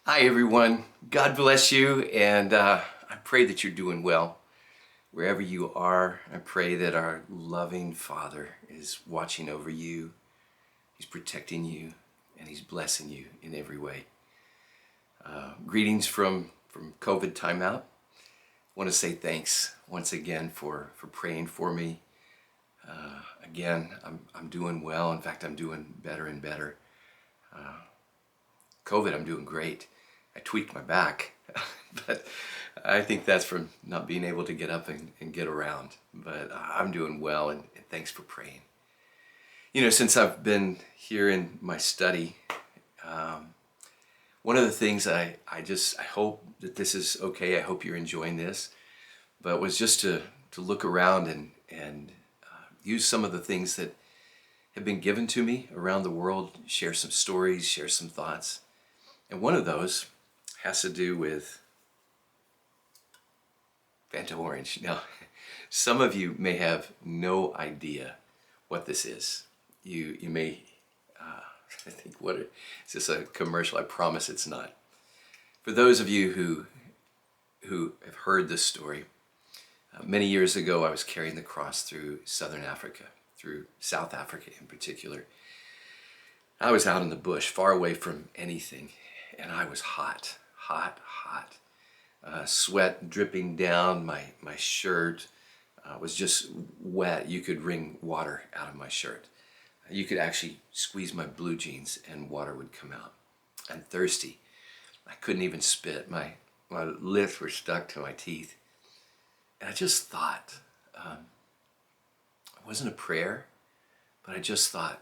Hi, everyone. God bless you, and I pray that you're doing well. Wherever you are, I pray that our loving Father is watching over you, He's protecting you, and He's blessing you in every way. Greetings from COVID Timeout. I want to say thanks once again for praying for me. Again, I'm doing well. In fact, I'm doing better and better. COVID, I'm doing great. I tweaked my back, but I think that's from not being able to get up and get around. But I'm doing well, and thanks for praying. You know, since I've been here in my study, one of the things I hope that this is okay. I hope you're enjoying this, but was just to look around and use some of the things that have been given to me around the world, share some stories, share some thoughts. And one of those has to do with Fanta Orange. Now, some of you may have no idea what this is. You may think, is this a commercial? I promise it's not. For those of you who have heard this story, many years ago I was carrying the cross through southern Africa, through South Africa in particular. I was out in the bush, far away from anything, and I was hot. Sweat dripping down my shirt, was just wet. You could wring water out of my shirt. You could actually squeeze my blue jeans and water would come out. I'm thirsty. I couldn't even spit. My lips were stuck to my teeth. And I just thought, it wasn't a prayer, but I just thought,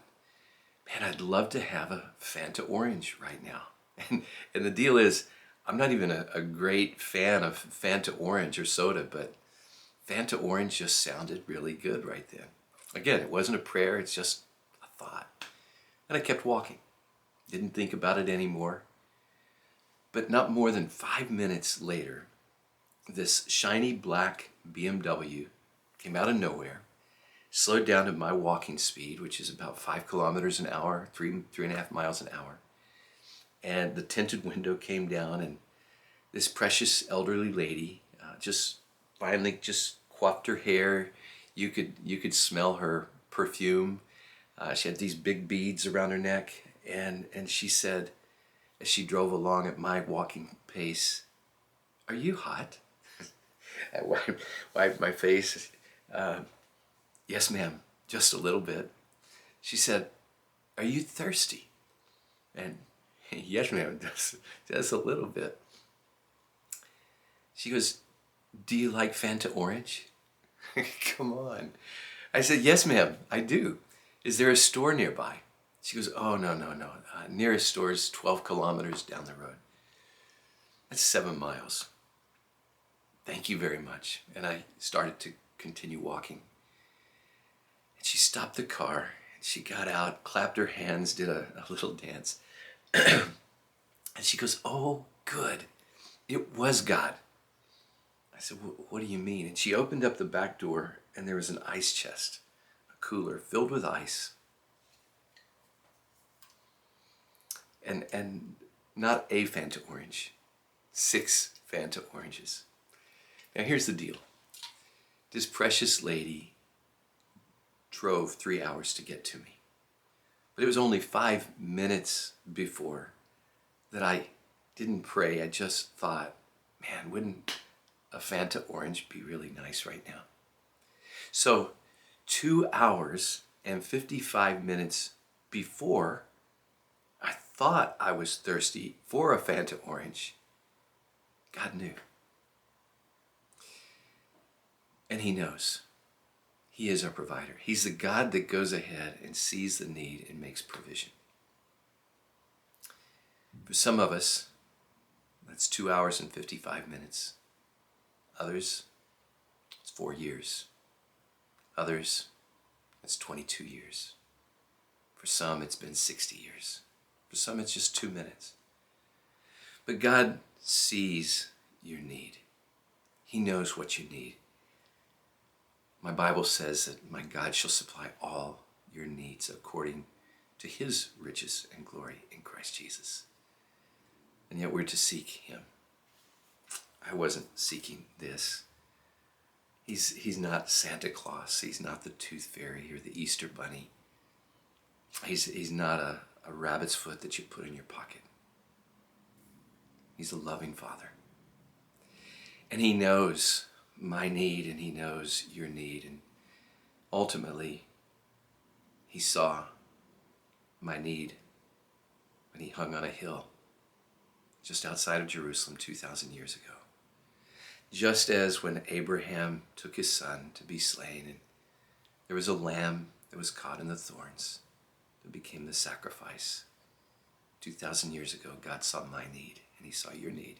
man, I'd love to have a Fanta Orange right now. And the deal is, I'm not even a great fan of Fanta Orange or soda, but Fanta Orange just sounded really good right then. Again, it wasn't a prayer, it's just a thought. And I kept walking. Didn't think about it anymore. But not more than 5 minutes later, this shiny black BMW came out of nowhere, slowed down to my walking speed, which is about 5 kilometers an hour, 3.5 miles an hour. And the tinted window came down, and this precious elderly lady just finally just coiffed her hair. You could smell her perfume. She had these big beads around her neck, and she said, as she drove along at my walking pace, "Are you hot?" I wiped my face. "Yes, ma'am, just a little bit." She said, "Are you thirsty?" And "Yes, ma'am, just a little bit." She goes, "Do you like Fanta Orange?" Come on. I said, "Yes, ma'am, I do. Is there a store nearby?" She goes, "Oh, no. Nearest store is 12 kilometers down the road." That's 7 miles. "Thank you very much." And I started to continue walking. And she stopped the car, and she got out, clapped her hands, did a little dance. And she goes, "Oh, good. It was God." I said, "What do you mean?" And she opened up the back door, and there was an ice chest, a cooler filled with ice. And not a Fanta Orange, 6 Fanta Oranges. Now here's the deal. This precious lady drove 3 hours to get to me. But it was only 5 minutes before that I didn't pray. I just thought, man, wouldn't a Fanta Orange be really nice right now? So 2 hours and 55 minutes before I thought I was thirsty for a Fanta Orange, God knew. And He knows. He is our provider. He's the God that goes ahead and sees the need and makes provision. For some of us, that's 2 hours and 55 minutes. Others, it's 4 years. Others, it's 22 years. For some, it's been 60 years. For some, it's just 2 minutes. But God sees your need. He knows what you need. My Bible says that my God shall supply all your needs according to His riches and glory in Christ Jesus. And yet we're to seek him. I wasn't seeking this. He's not Santa Claus. He's not the Tooth Fairy or the Easter Bunny. He's not a rabbit's foot that you put in your pocket. He's a loving Father. And he knows my need and he knows your need. And ultimately, he saw my need when he hung on a hill just outside of Jerusalem 2,000 years ago. Just as when Abraham took his son to be slain, and there was a lamb that was caught in the thorns that became the sacrifice. 2,000 years ago, God saw my need, and he saw your need.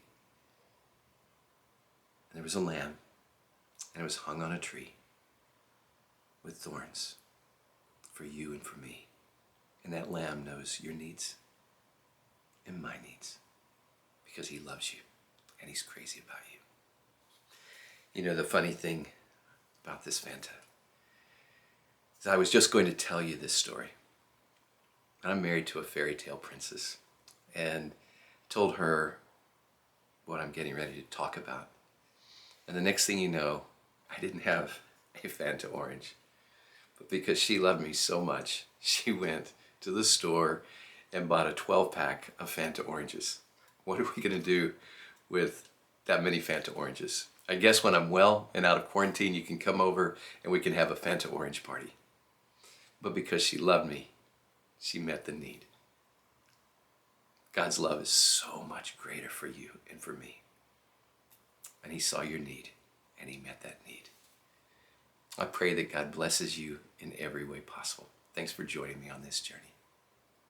And there was a lamb, and it was hung on a tree with thorns for you and for me. And that lamb knows your needs and my needs because he loves you and he's crazy about you. You know, the funny thing about this Fanta is I was just going to tell you this story. I'm married to a fairy tale princess and told her what I'm getting ready to talk about. And the next thing you know, I didn't have a Fanta orange. But because she loved me so much, she went to the store and bought a 12-pack of Fanta oranges. What are we going to do with that many Fanta oranges? I guess when I'm well and out of quarantine, you can come over and we can have a Fanta orange party. But because she loved me, she met the need. God's love is so much greater for you and for me. And he saw your need and he met that need. I pray that God blesses you in every way possible. Thanks for joining me on this journey.